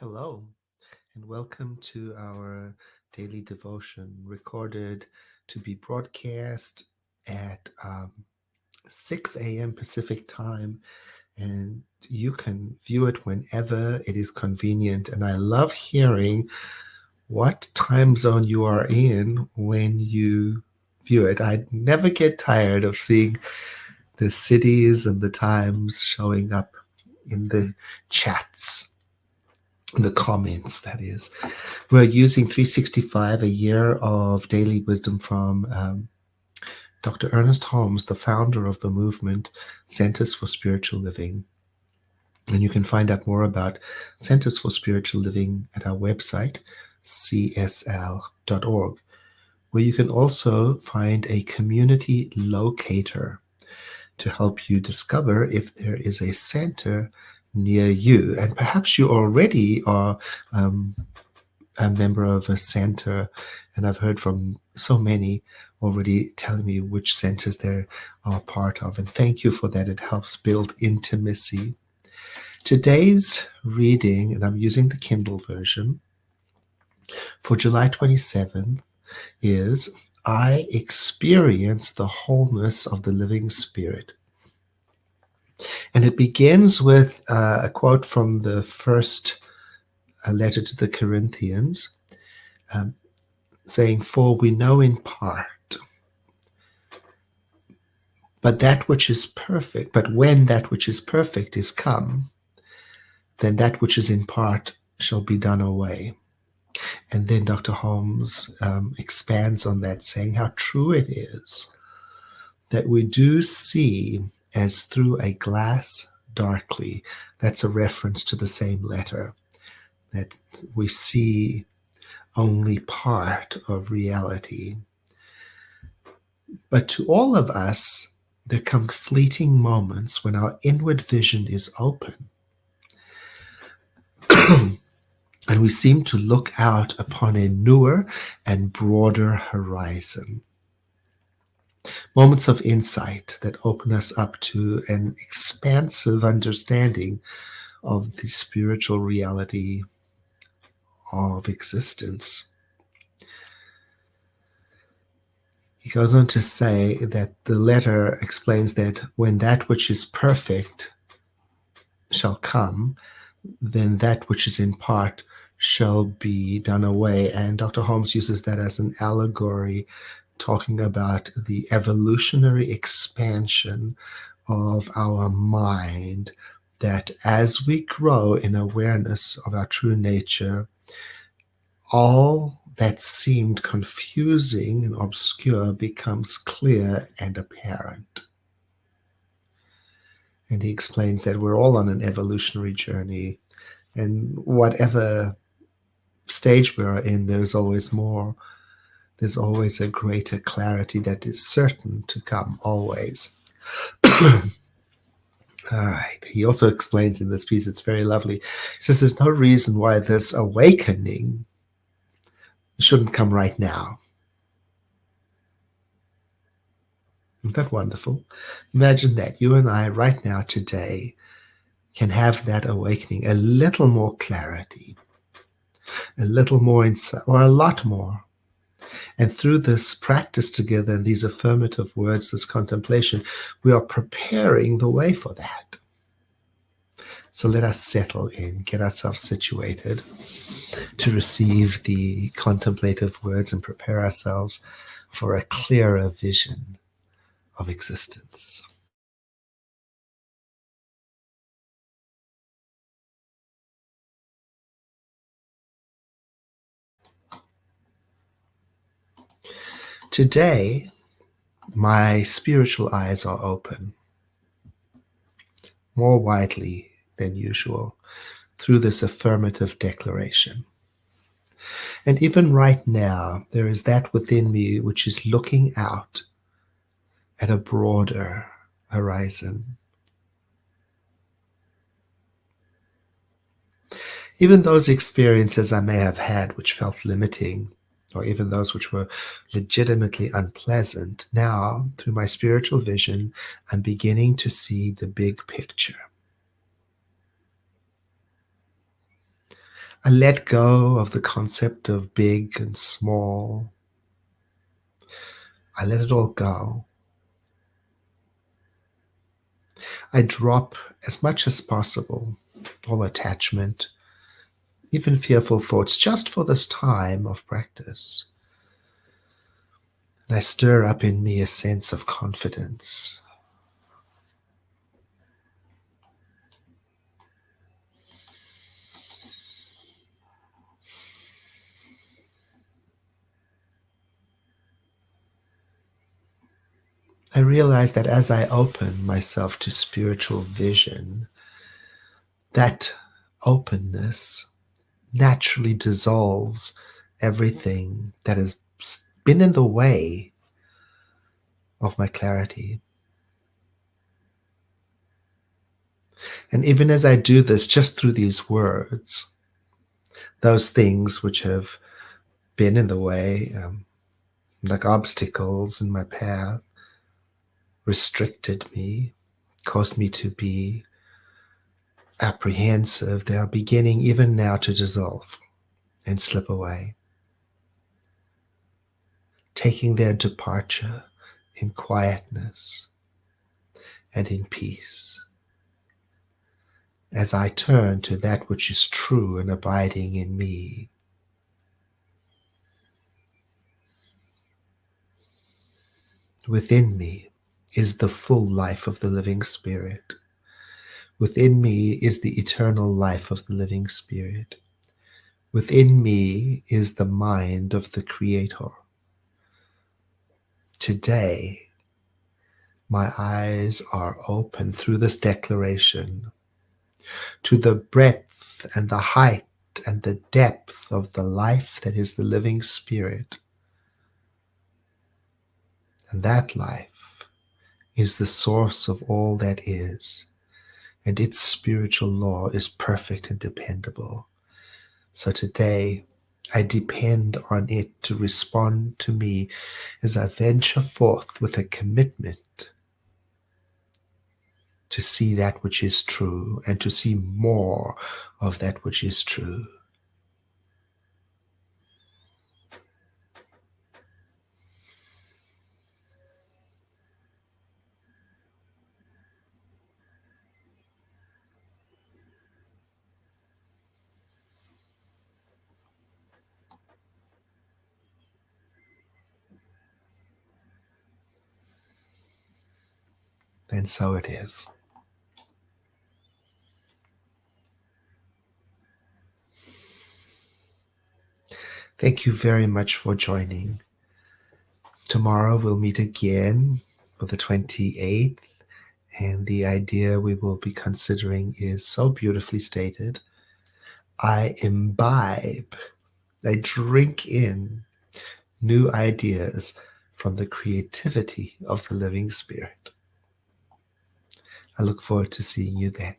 Hello, and welcome to our daily devotion recorded to be broadcast at 6 a.m. Pacific time. And you can view it whenever it is convenient. And I love hearing what time zone you are in when you view it. I never get tired of seeing the cities and the times showing up in the chats, the comments, that is. We're using 365, a year of daily wisdom from Dr. Ernest Holmes, the founder of the movement Centers for Spiritual Living. And you can find out more about Centers for Spiritual Living at our website, csl.org, where you can also find a community locator to help you discover if there is a center near you. And perhaps you already are a member of a center, and I've heard from so many already telling me which centers they are part of. And thank you for that. It helps build intimacy. Today's reading, and I'm using the Kindle version, for July 27th is I experience the wholeness of the living Spirit. And it begins with a quote from the first letter to the Corinthians, saying, "For we know in part, but when that which is perfect is come, then that which is in part shall be done away." And then Dr. Holmes expands on that, saying how true it is that we do see as through a glass darkly. That's a reference to the same letter, that we see only part of reality. But to all of us, there come fleeting moments when our inward vision is open and we seem to look out upon a newer and broader horizon. Moments of insight that open us up to an expansive understanding of the spiritual reality of existence. He goes on to say that the letter explains that when that which is perfect shall come, then that which is in part shall be done away. And Dr. Holmes uses that as an allegory, talking about the evolutionary expansion of our mind, that as we grow in awareness of our true nature, all that seemed confusing and obscure becomes clear and apparent. And he explains that we're all on an evolutionary journey, and whatever stage we are in, there's always more. There's always a greater clarity that is certain to come, always. All right. He also explains in this piece, it's very lovely. He says there's no reason why this awakening shouldn't come right now. Isn't that wonderful? Imagine that you and I right now, today, can have that awakening, a little more clarity, a little more insight, or a lot more. And through this practice together and these affirmative words, this contemplation, we are preparing the way for that. So let us settle in, get ourselves situated to receive the contemplative words and prepare ourselves for a clearer vision of existence. Today, my spiritual eyes are open more widely than usual through this affirmative declaration. And even right now, there is that within me which is looking out at a broader horizon. Even those experiences I may have had which felt limiting, or even those which were legitimately unpleasant, now, through my spiritual vision, I'm beginning to see the big picture. I let go of the concept of big and small. I let it all go. I drop as much as possible all attachment, even fearful thoughts, just for this time of practice. And I stir up in me a sense of confidence. I realize that as I open myself to spiritual vision, that openness naturally dissolves everything that has been in the way of my clarity. And even as I do this, just through these words, those things which have been in the way, like obstacles in my path, restricted me, caused me to be apprehensive, they are beginning even now to dissolve and slip away, taking their departure in quietness and in peace. As I turn to that which is true and abiding in me, within me is the full life of the living Spirit. Within me is the eternal life of the living Spirit. Within me is the mind of the Creator. Today, my eyes are open through this declaration to the breadth and the height and the depth of the life that is the living Spirit. And that life is the source of all that is, and its spiritual law is perfect and dependable. So today, I depend on it to respond to me as I venture forth with a commitment to see that which is true and to see more of that which is true. And so it is. Thank you very much for joining. Tomorrow we'll meet again for the 28th, and the idea we will be considering is so beautifully stated. I imbibe, I drink in new ideas from the creativity of the living Spirit. I look forward to seeing you then.